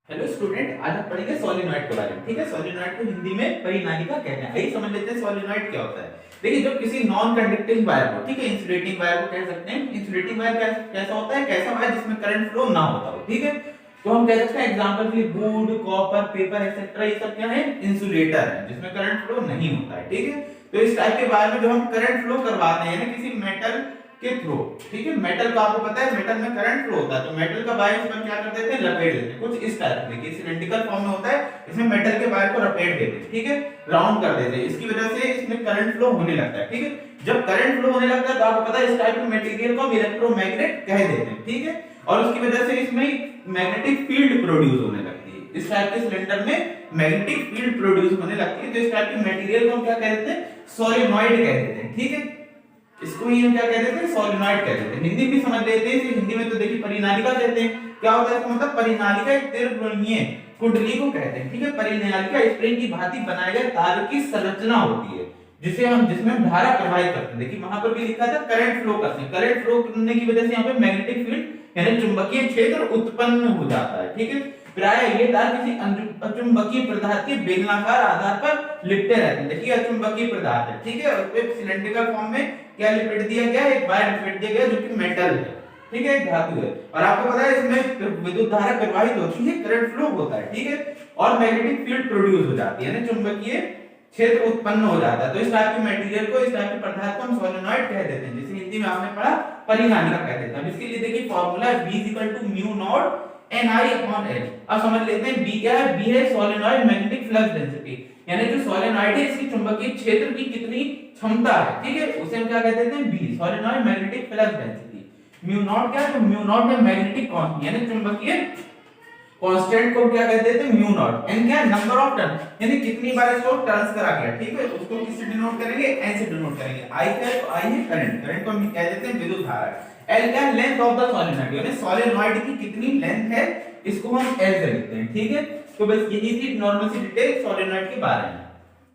Hello student, आज हम पढ़ेंगे सोलेनॉइड के बारे में। ठीक है, सोलेनॉइड को हिंदी में परिनालिका कहते हैं। आइए समझ लेते हैं सोलेनॉइड क्या होता है। देखिए, जब किसी नॉन कंडक्टिंग वायर को, ठीक है, इंसुलेटिंग वायर को कह सकते हैं। इंसुलेटिंग वायर कैसा होता है? कैसा वायर जिसमें करंट फ्लो ना होता हो। ठीक है, तो हम कह सकते हैं एग्जांपल के लिए वुड, कॉपर, पेपर एक्सेट्रा, ये सब क्या है? इंसुलेटर है जिसमें करंट फ्लो नहीं होता है। ठीक है, तो इस टाइप के वायर में जो हम करंट फ्लो करवाते हैं ना किसी मेटल के थ्रू, ठीक है, मेटल का आपको पता है मेटल में करंट फ्लो होता है, तो मेटल का वायर इसमें क्या कर देते हैं? लपेट देते हैं। कुछ इस टाइप के, देखिए सिलिंड्रिकल फॉर्म में होता है, इसमें मेटल के वायर को लपेट देते हैं। ठीक है, राउंड कर देते हैं। इसकी वजह से इसमें करंट फ्लो होने लगता है। ठीक है, जब करंट फ्लो होने लगता है तो आपको पता है इस टाइप के मटेरियल को हम इलेक्ट्रोमैग्नेट कह देते हैं। ठीक है, और उसकी वजह से इसमें मैग्नेटिक फील्ड प्रोड्यूस होने लगती है। इस टाइप के सिलेंडर में मैग्नेटिक फील्ड प्रोड्यूस होने लगती है, तो इस टाइप के मटेरियल को हम क्या कह देते हैं? सोलेनॉइड कह देते हैं। ठीक है, इसको ही हम क्या कहते हैं? सोलेनॉइड कहते हैं। हिंदी भी समझ लेते हैं, इसे हिंदी में तो देखिए परिनालिका कहते हैं। क्या होता है इसका मतलब? परिनालिका एक दीर्घवृत्तीय कुंडली को कहते हैं। ठीक है, परिनालिका स्प्रिंग की भांति बनाए गए तार की संरचना होती है जिसमें हम धारा प्रवाहित करते हैं। देखिए वहां पर भी लिखा था करंट फ्लो करते हैं। करंट फ्लो करने की वजह से यहाँ पे मैग्नेटिक फील्ड यानी चुंबकीय क्षेत्र उत्पन्न हो जाता है। ठीक है, प्राय ये तार किसी अचुंबकीय पदार्थ के बेलनाकार आधार पर लिपटे रहते हैं। देखिए अचुंबकीय पदार्थ है, ठीक है, उस पे सिलिंड्रिकल फॉर्म में क्या लिपट दिया गया? एक वायर लिपट दिया गया जो कि मेटल है। ठीक है, एक धातु है, और आपको पता है इसमें विद्युत धारा प्रवाहित होती है, करंट फ्लो होता है। ठीक है, और मैग्नेटिक फील्ड प्रोड्यूस हो जाती है, यानी चुंबकीय क्षेत्र उत्पन्न हो जाता है। तो इस टाइप के मटेरियल को, इस टाइप के पदार्थ को हम सोलेनॉइड कह देते हैं, जिसे हिंदी में आपने पढ़ा परिनालिका कह देते हैं। इसके लिए देखिए फार्मूला है V = mu नॉट Ni/L। अब समझ लेते हैं B क्या है? B है सोलेनॉइड मैग्नेटिक फ्लक्स डेंसिटी, यानी जो सोलेनॉइड है इसकी चुंबकीय क्षेत्र की कितनी क्षमता है। ठीक है, उसे हम क्या कहते हैं? B solenoid magnetic flux density. Mu naught क्या है? तो म्यू नॉट है मैग्नेटिक कांस्टेंट, यानी चुंबकीय कांस्टेंट को क्या कहते हैं? Mu naught. एन क्या है? नंबर ऑफ टर्न, यानी कितनी बार इसको टर्न्स करा गया। ठीक है, उसको किससे डिनोट करेंगे? एन से डिनोट करेंगे। आई क्या है? तो आई है करंट, करंट को हम कह देते हैं विद्युत धारा। एल क्या है? लेंथ ऑफ द सोलेनॉइड, यानी सोलेनॉइड की कितनी लेंथ है, इसको हम एल से लिखते हैं। ठीक है, तो बस यही थी नॉर्मल सी डिटेल सोलेनॉइड के बारे में।